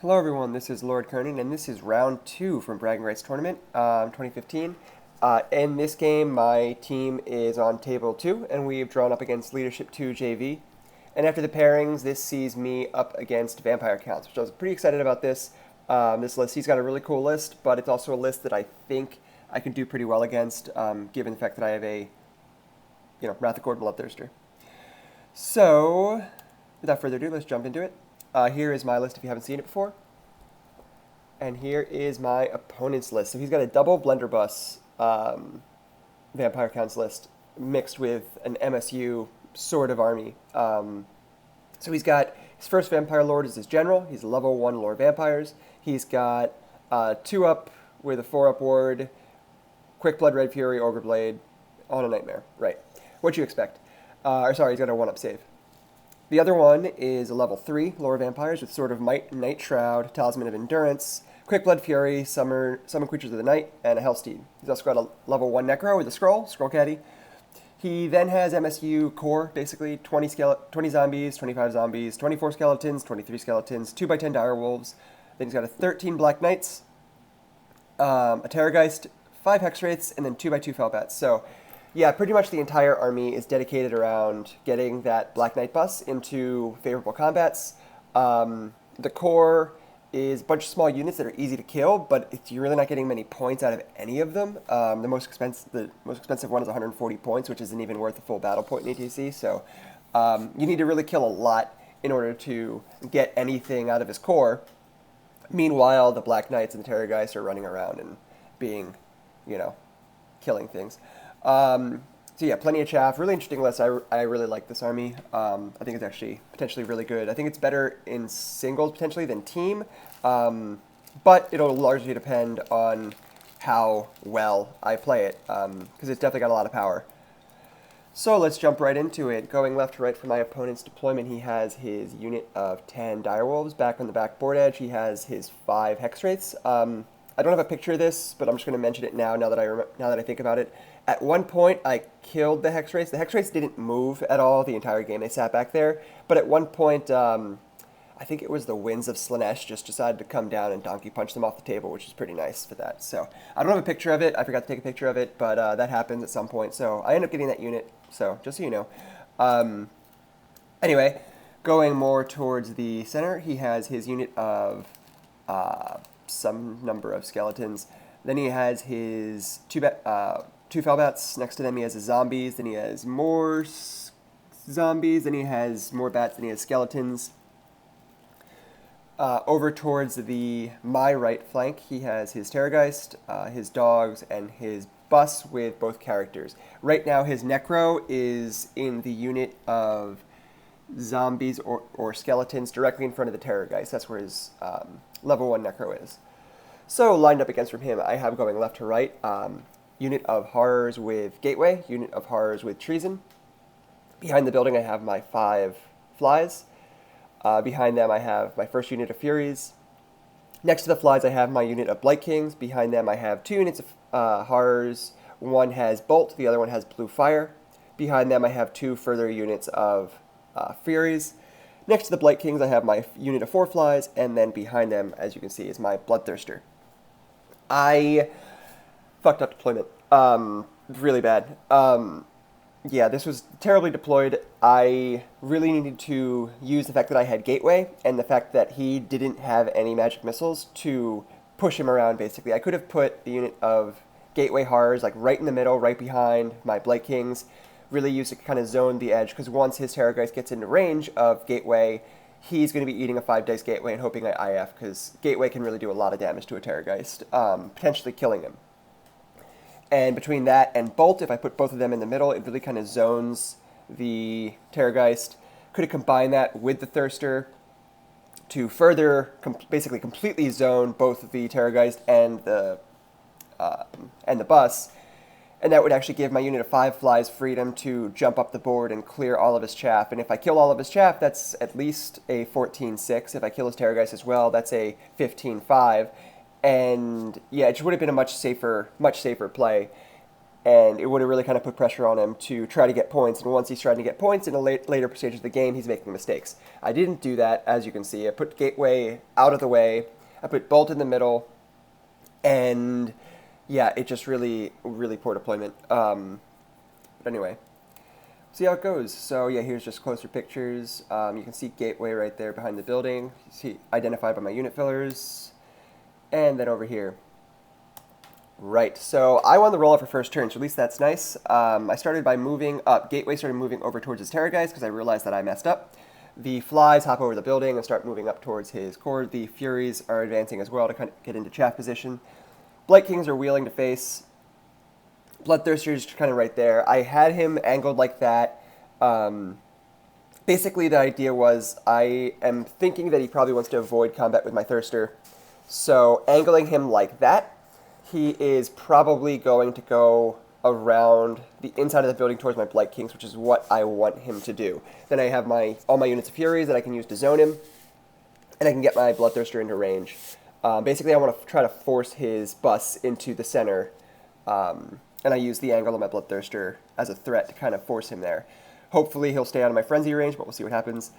Hello everyone, this is Lord Kernan, and this is round 2 from Bragging Rights Tournament 2015. In this game, my team is on table 2, and we've drawn up against Leadership 2 JV. And after the pairings, this sees me up against Vampire Counts, which I was pretty excited about this list. He's got a really cool list, but it's also a list that I think I can do pretty well against, given the fact that I have a, Wrath of Cord Bloodthirster. So, without further ado, let's jump into it. Here is my list if you haven't seen it before. And here is my opponent's list. So he's got a double blunderbuss Vampire Counts list mixed with an MSU sort of army. So he's got his first Vampire Lord is his general. He's level 1 Lord Vampires. He's got 2 up with a 4 up ward, Quick Blood Red Fury, Ogre Blade, on a Nightmare. Right. What'd you expect? He's got a 1 up save. The other one is a level 3 Lore Vampires with Sword of Might, Night Shroud, Talisman of Endurance, Quick Blood Fury, Summon Creatures of the Night, and a Hellsteed. He's also got a level 1 Necro with a Scroll Caddy. He then has MSU Core, basically 20 zombies, 25 zombies, 24 skeletons, 23 skeletons, 2x10 Direwolves. Then he's got a 13 Black Knights, a Terrorgeist, 5 Hex Wraiths, and then 2x2 Felbats. So yeah, pretty much the entire army is dedicated around getting that Black Knight bus into favorable combats. The core is a bunch of small units that are easy to kill, but you're really not getting many points out of any of them. The most expensive one is 140 points, which isn't even worth a full battle point in ATC. So you need to really kill a lot in order to get anything out of his core. Meanwhile, the Black Knights and the Terrorgeist are running around and being, killing things. So yeah, plenty of chaff. Really interesting list. I really like this army. I think it's actually potentially really good. I think it's better in singles potentially than team, but it'll largely depend on how well I play it, because it's definitely got a lot of power. So let's jump right into it. Going left to right for my opponent's deployment, he has his unit of 10 Direwolves. Back on the back board edge, he has his 5 Hex Wraiths. I don't have a picture of this, but I'm just going to mention it now that I think about it. At one point, I killed the Hex Wraiths. The Hex Wraiths didn't move at all the entire game. They sat back there. But at one point, I think it was the Winds of Slaanesh just decided to come down and donkey punch them off the table, which is pretty nice for that. So I don't have a picture of it. I forgot to take a picture of it, but that happens at some point. So I end up getting that unit. So just so you know. Anyway, going more towards the center, he has his unit of some number of skeletons. Then he has his two Felbats. Next to them he has his zombies. Then he has more zombies. Then he has more bats. Then he has skeletons. Over towards my right flank, he has his Terrorgeist, his dogs, and his bus with both characters. Right now his Necro is in the unit of zombies or skeletons directly in front of the Terrorgeist. That's where his level 1 Necro is. So lined up against from him, I have going left to right, unit of Horrors with Gateway, unit of Horrors with Treason. Behind the building I have my 5 Flies. Behind them I have my first unit of Furies. Next to the Flies I have my unit of Blight Kings. Behind them I have 2 units of Horrors. One has Bolt, the other one has Blue Fire. Behind them I have 2 further units of Furies. Next to the Blight Kings, I have my unit of 4 Flies, and then behind them, as you can see, is my Bloodthirster. I fucked up deployment. Really bad. Yeah, this was terribly deployed. I really needed to use the fact that I had Gateway, and the fact that he didn't have any magic missiles to push him around, basically. I could have put the unit of Gateway Horrors, like, right in the middle, right behind my Blight Kings, really use to kind of zone the edge, because once his Terrorgeist gets into range of Gateway, he's going to be eating a 5-dice Gateway and hoping I IF, because Gateway can really do a lot of damage to a Terrorgeist, potentially killing him. And between that and Bolt, if I put both of them in the middle, it really kind of zones the Terrorgeist. Could have combined that with the Thirster to further basically completely zone both the Terrorgeist and the bus. And that would actually give my unit of 5 Flies freedom to jump up the board and clear all of his chaff. And if I kill all of his chaff, that's at least a 14-6. If I kill his Terrorgeist as well, that's a 15-5. And yeah, it would have been a much safer play. and it would have really kind of put pressure on him to try to get points. And once he's trying to get points in a later stages of the game, he's making mistakes. I didn't do that, as you can see. I put Gateway out of the way. I put Bolt in the middle. And yeah, it just really, really poor deployment. But anyway, see how it goes. So yeah, here's just closer pictures. You can see Gateway right there behind the building. You see identified by my unit fillers. And then over here. Right, so I won the roll-up for first turn, so at least that's nice. I started by moving up. Gateway started moving over towards his Terrorgeist because I realized that I messed up. The Flies hop over the building and start moving up towards his core. The Furies are advancing as well to kind of get into chaff position. Blight Kings are wheeling to face. Bloodthirster's kind of right there. I had him angled like that. Basically, the idea was I am thinking that he probably wants to avoid combat with my Thirster. So angling him like that, he is probably going to go around the inside of the building towards my Blight Kings, which is what I want him to do. Then I have all my units of Furies that I can use to zone him, and I can get my Bloodthirster into range. Basically, I want to try to force his bus into the center, and I use the angle of my Bloodthirster as a threat to kind of force him there. Hopefully, he'll stay out of my Frenzy range, but we'll see what happens.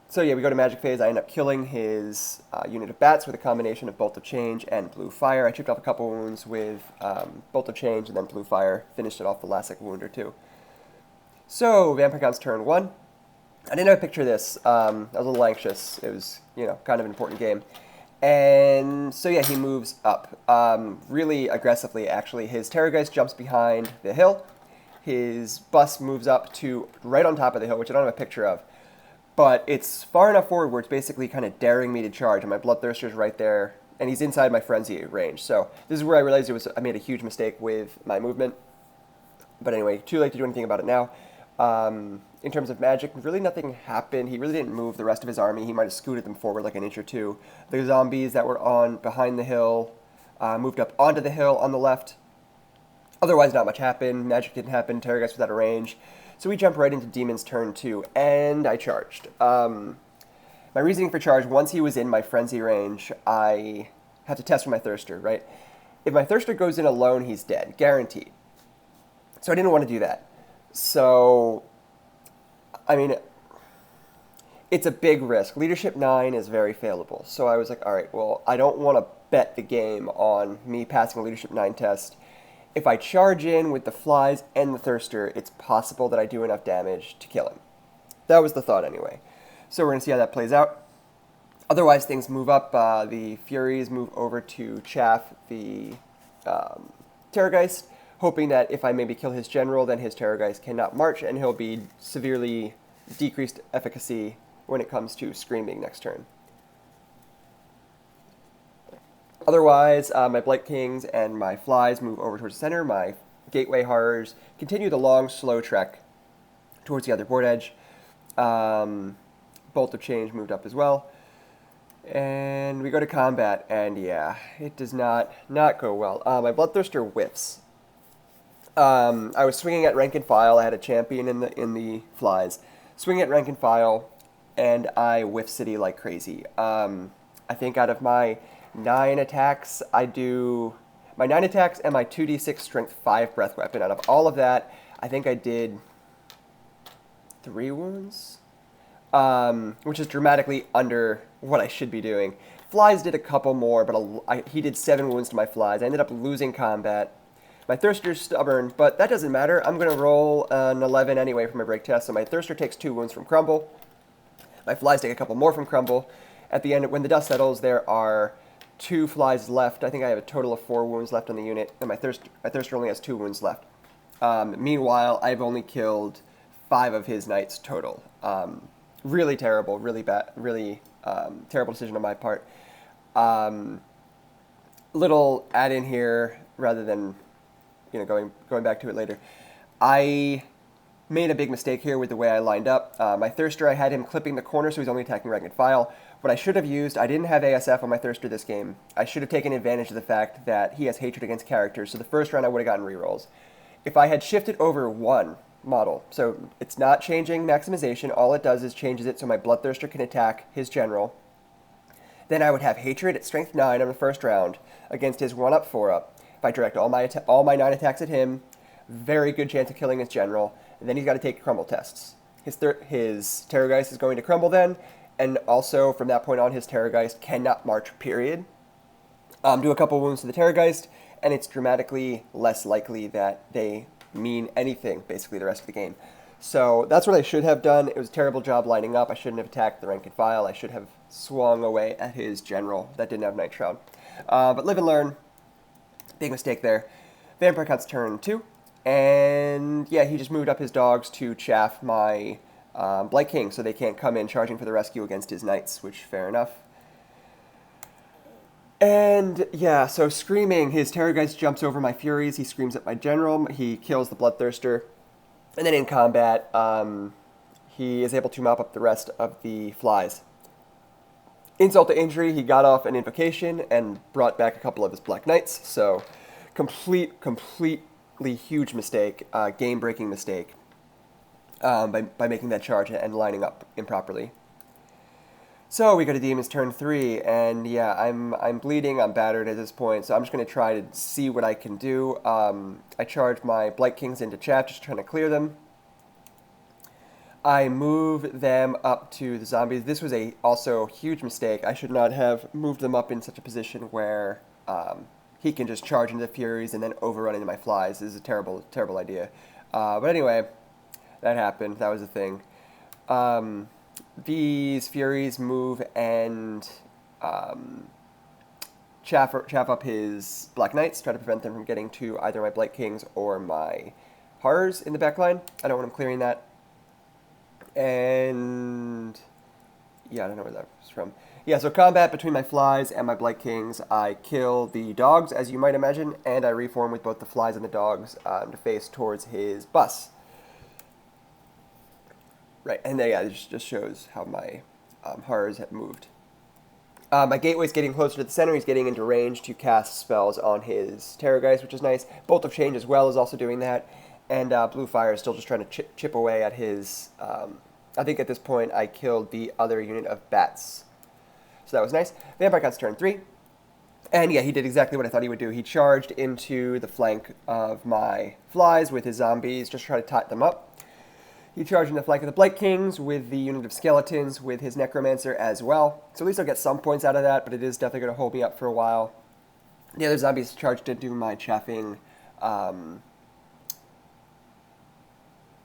So yeah, we go to Magic Phase. I end up killing his unit of Bats with a combination of Bolt of Change and Blue Fire. I chipped off a couple wounds with Bolt of Change and then Blue Fire. Finished it off the last wound or two. So, Vampire Count's turn 1. I didn't have a picture of this. I was a little anxious. It was, kind of an important game. And so yeah, he moves up. Really aggressively, actually. His Terrorgeist jumps behind the hill. His bus moves up to right on top of the hill, which I don't have a picture of. But it's far enough forward where it's basically kind of daring me to charge, and my Bloodthirster's right there, and he's inside my Frenzy range. So this is where I realized I made a huge mistake with my movement. But anyway, too late to do anything about it now. In terms of magic, really nothing happened. He really didn't move the rest of his army. He might have scooted them forward like an inch or two. The zombies that were behind the hill moved up onto the hill on the left. Otherwise, not much happened. Magic didn't happen. Terrorgeist was out of range. So we jump right into Daemons turn 2, and I charged. My reasoning for charge, once he was in my Frenzy range, I had to test for my Thirster, right? If my Thirster goes in alone, he's dead, guaranteed. So I didn't want to do that. So, I mean, it's a big risk. Leadership 9 is very failable. So I was like, all right, well, I don't want to bet the game on me passing a Leadership 9 test. If I charge in with the Flies and the Thirster, it's possible that I do enough damage to kill him. That was the thought anyway. So we're going to see how that plays out. Otherwise, things move up. The Furies move over to chaff the Terrorgeist, hoping that if I maybe kill his general, then his Terrorgeist cannot march, and he'll be severely decreased efficacy when it comes to Screaming next turn. Otherwise, my Blight Kings and my Flies move over towards the center. My Gateway Horrors continue the long, slow trek towards the other board edge. Bolt of Change moved up as well. And we go to combat, and yeah, it does not go well. My Bloodthirster whiffs. I was swinging at rank and file. I had a champion in the Flies. Swinging at rank and file, and I whiff City like crazy. I think out of my 9 attacks, I do my 9 attacks and my 2d6 strength 5 breath weapon. Out of all of that, I think I did 3 wounds, which is dramatically under what I should be doing. Flies did a couple more, but he did 7 wounds to my Flies. I ended up losing combat. My Thirster's stubborn, but that doesn't matter. I'm going to roll an 11 anyway for my break test, so my Thirster takes 2 wounds from Crumble. My Flies take a couple more from Crumble. At the end, when the dust settles, there are 2 Flies left. I think I have a total of 4 wounds left on the unit, and my Thirster only has 2 wounds left. Meanwhile, I've only killed 5 of his knights total. Really terrible, really bad, really terrible decision on my part. Little add-in here, rather than going back to it later. I made a big mistake here with the way I lined up. My Thirster, I had him clipping the corner, so he's only attacking rank and file. What I should have used, I didn't have ASF on my Thirster this game. I should have taken advantage of the fact that he has hatred against characters, so the first round I would have gotten rerolls. If I had shifted over 1 model, so it's not changing maximization, all it does is changes it so my Bloodthirster can attack his general, then I would have hatred at strength 9 on the first round against his 1-up, 4-up, If I direct all my 9 attacks at him, very good chance of killing his general. And then he's got to take crumble tests. His Terrorgeist is going to crumble then, and also from that point on, his Terrorgeist cannot march, period. Do a couple wounds to the Terrorgeist, and it's dramatically less likely that they mean anything, basically, the rest of the game. So that's what I should have done. It was a terrible job lining up. I shouldn't have attacked the rank and file. I should have swung away at his general that didn't have Night Shroud. But live and learn. Big mistake there. Vampire Count's turn 2. And yeah, he just moved up his dogs to chaff my Blight King, so they can't come in charging for the rescue against his knights, which, fair enough. And yeah, so screaming, his Terrorgeist jumps over my Furies. He screams at my general. He kills the Bloodthirster. And then in combat, he is able to mop up the rest of the flies. Insult to injury, he got off an invocation and brought back a couple of his Black Knights. So completely huge mistake, game-breaking mistake by making that charge and lining up improperly. So we go to Daemons turn 3, and yeah, I'm bleeding, I'm battered at this point, so I'm just going to try to see what I can do. I charge my Blight Kings into chat, just trying to clear them. I move them up to the zombies. This was also a huge mistake. I should not have moved them up in such a position where he can just charge into the Furies and then overrun into my flies. This is a terrible, terrible idea. But anyway, that happened. That was a thing. These Furies move and chaff up his Black Knights, try to prevent them from getting to either my Blight Kings or my Horrors in the back line. I don't want him clearing that. And yeah, I don't know where that was from. Yeah, so combat between my Flies and my Blight Kings. I kill the dogs, as you might imagine, and I reform with both the Flies and the dogs to face towards his bus. Right, and then, yeah, it just shows how my Horrors have moved. My Gateway's getting closer to the center. He's getting into range to cast spells on his Terrorgeist, which is nice. Bolt of Change as well is also doing that. And Blue Fire is still just trying to chip away at his... I think at this point I killed the other unit of bats. So that was nice. Vampire Count's turn 3. And yeah, he did exactly what I thought he would do. He charged into the flank of my Flies with his zombies, just try to tie them up. He charged in the flank of the Blight Kings with the unit of Skeletons with his Necromancer as well. So at least I'll get some points out of that, but it is definitely going to hold me up for a while. The other zombies charged into my chaffing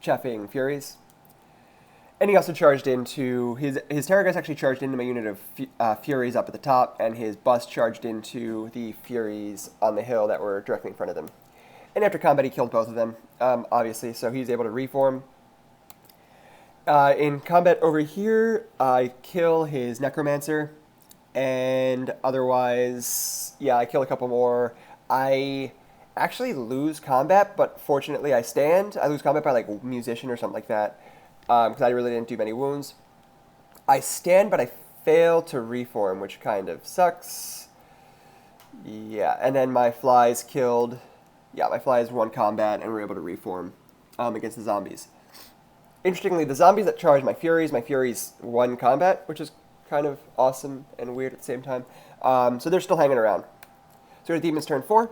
Furies. And he also charged into... His Terrorgeist actually charged into my unit of Furies up at the top, and his bus charged into the Furies on the hill that were directly in front of them. And after combat, he killed both of them, obviously, so he's able to reform. In combat over here, I kill his Necromancer, and otherwise, yeah, I kill a couple more. I actually lose combat, but fortunately I stand. I lose combat by, like, Musician or something like that, because I really didn't do many wounds. I stand, but I fail to reform, which kind of sucks. Yeah, and then my Flies killed... Yeah, my Flies won combat and were able to reform against the zombies. Interestingly, the zombies that charged my Furies won combat, which is kind of awesome and weird at the same time. So they're still hanging around. So Demons turn 4.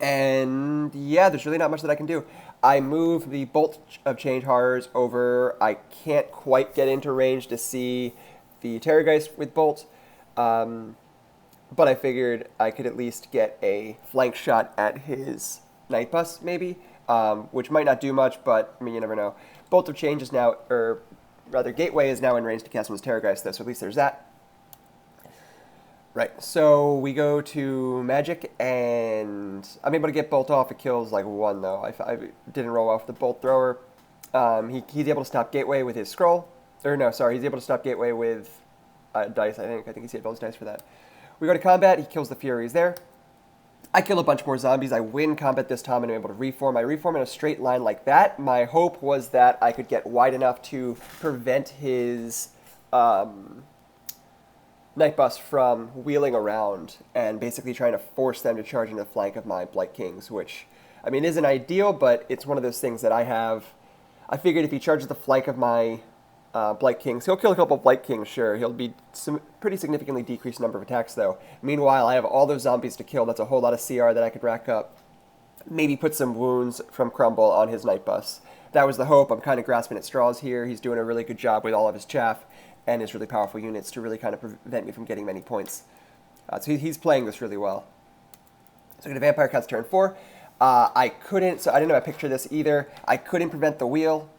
And yeah, there's really not much that I can do. I move the Bolt of Change Horrors over. I can't quite get into range to see the Terrorgeist with Bolt. But I figured I could at least get a flank shot at his Night Bus, maybe. Which might not do much, but I mean, you never know. Bolt of Change is now, or rather, Gateway is now in range to cast on his Terrorgeist, though, so at least there's that. Right, so we go to Magic, and I'm able to get Bolt off. It kills like 1, though. I didn't roll off the Bolt Thrower. He's able to stop Gateway with his Scroll. Or no, sorry, he's able to stop Gateway with dice, I think. I think he saved all his dice for that. We go to combat. He kills the Furies there. I kill a bunch more zombies. I win combat this time and I'm able to reform. I reform in a straight line like that. My hope was that I could get wide enough to prevent his Night Bus from wheeling around and basically trying to force them to charge into the flank of my Blight Kings, which, I mean, isn't ideal, but it's one of those things that I have. I figured if he charges the flank of my Blight Kings. He'll kill a couple of Blight Kings, sure. He'll be some pretty significantly decreased number of attacks, though. Meanwhile, I have all those zombies to kill. That's a whole lot of CR that I could rack up. Maybe put some wounds from Crumble on his Night Bus. That was the hope. I'm kind of grasping at straws here. He's doing a really good job with all of his chaff and his really powerful units to really kind of prevent me from getting many points. So he's playing this really well. So I get a Vampire Counts turn 4. I couldn't, so I didn't have a picture of this either. I couldn't prevent the wheel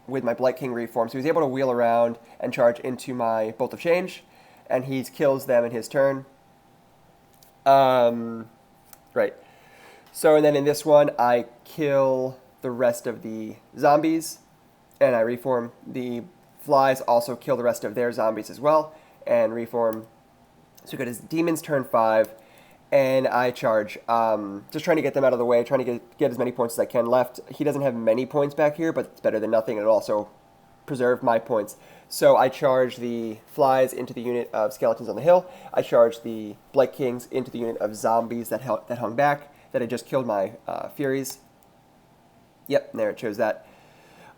with my Blight King reform. So he was able to wheel around and charge into my Bolt of Change, and he kills them in his turn. Right. So, and then in this one, I kill the rest of the zombies, and I reform. The flies also kill the rest of their zombies as well, and reform. So we got his Demons turn 5, and I charge. Just trying to get them out of the way, trying to get as many points as I can left. He doesn't have many points back here, but it's better than nothing, and it also preserved my points. So I charge the flies into the unit of skeletons on the hill. I charge the Blight Kings into the unit of zombies that hung back, that I just killed my Furies. Yep, there it shows that.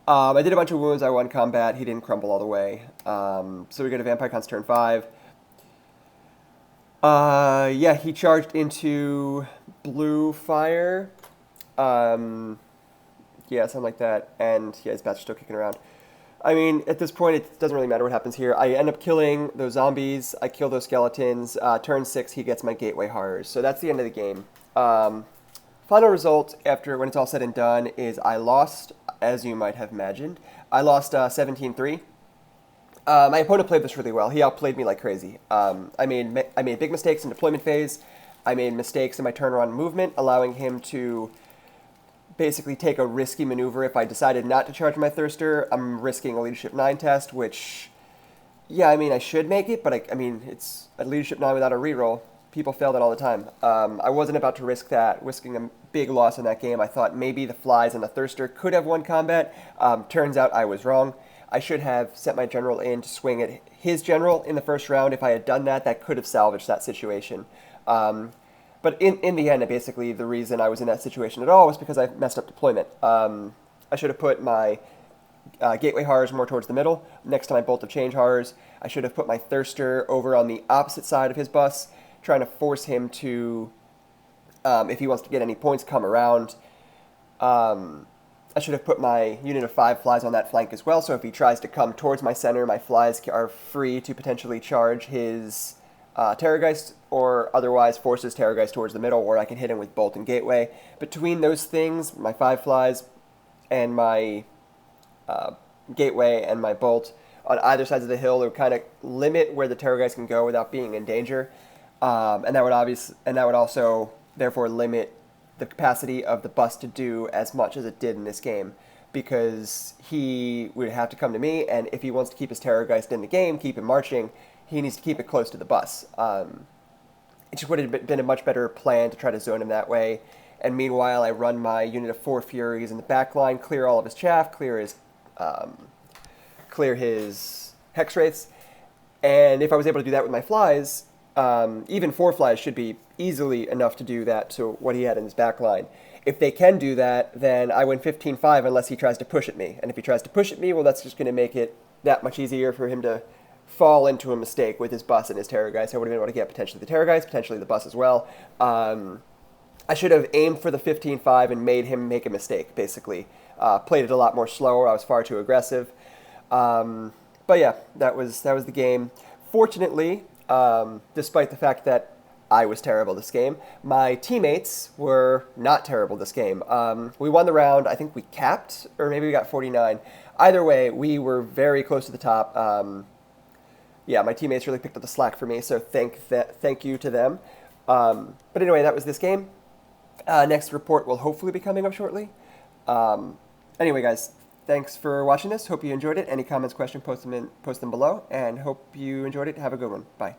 I did a bunch of wounds. I won combat. He didn't crumble all the way. So we go to Vampire Cons turn 5. Yeah, he charged into blue fire. Yeah, something like that. And yeah, his bats are still kicking around. I mean, at this point, it doesn't really matter what happens here. I end up killing those zombies. I kill those skeletons. Turn 6, he gets my Gateway Horrors. So that's the end of the game. Final result, after when it's all said and done, is I lost, as you might have imagined. I lost 17-3. My opponent played this really well. He outplayed me like crazy. I made big mistakes in deployment phase. I made mistakes in my turnaround movement, allowing him to basically take a risky maneuver. If I decided not to charge my Thirster, I'm risking a Leadership 9 test, which, yeah, I mean, I should make it, but I mean, it's a Leadership 9 without a reroll. People fail that all the time. I wasn't about to risk that, risking a big loss in that game. I thought maybe the flies and the Thirster could have won combat. Turns out I was wrong. I should have sent my general in to swing at his general in the first round. If I had done that, that could have salvaged that situation. But in the end, basically, the reason I was in that situation at all was because I messed up deployment. I should have put my Gateway Horrors more towards the middle, next to my Bolt of Change Horrors. I should have put my Thirster over on the opposite side of his bus, trying to force him to, if he wants to get any points, come around. I should have put my unit of 5 flies on that flank as well, so if he tries to come towards my center, my flies are free to potentially charge his Terrorgeist, or otherwise force his Terrorgeist towards the middle, or I can hit him with Bolt and Gateway. Between those things, my 5 flies and my Gateway and my Bolt on either sides of the hill, it would kind of limit where the Terrorgeist can go without being in danger. And that would also therefore limit the capacity of the bus to do as much as it did in this game, because he would have to come to me, and if he wants to keep his Terrorgeist in the game, keep him marching, he needs to keep it close to the bus. It just would have been a much better plan to try to zone him that way. And meanwhile, I run my unit of 4 Furies in the back line, clear all of his chaff, clear his Hex Wraiths, and if I was able to do that with my flies, even 4 flies should be easily enough to do that to what he had in his back line. If they can do that, then I win 15-5 unless he tries to push at me. And if he tries to push at me, well, that's just going to make it that much easier for him to fall into a mistake with his bus and his Terrorgeist. I would have been able to get potentially the Terrorgeist, potentially the bus as well. I should have aimed for the 15-5 and made him make a mistake, basically. Played it a lot more slower. I was far too aggressive. But yeah, that was the game. Fortunately, despite the fact that I was terrible this game, my teammates were not terrible this game. We won the round. I think we capped, or maybe we got 49. Either way, we were very close to the top. Yeah, my teammates really picked up the slack for me, so thank you to them. But anyway, that was this game. Next report will hopefully be coming up shortly. Anyway, guys, thanks for watching this. Hope you enjoyed it. Any comments, questions, post them below, and hope you enjoyed it. Have a good one. Bye.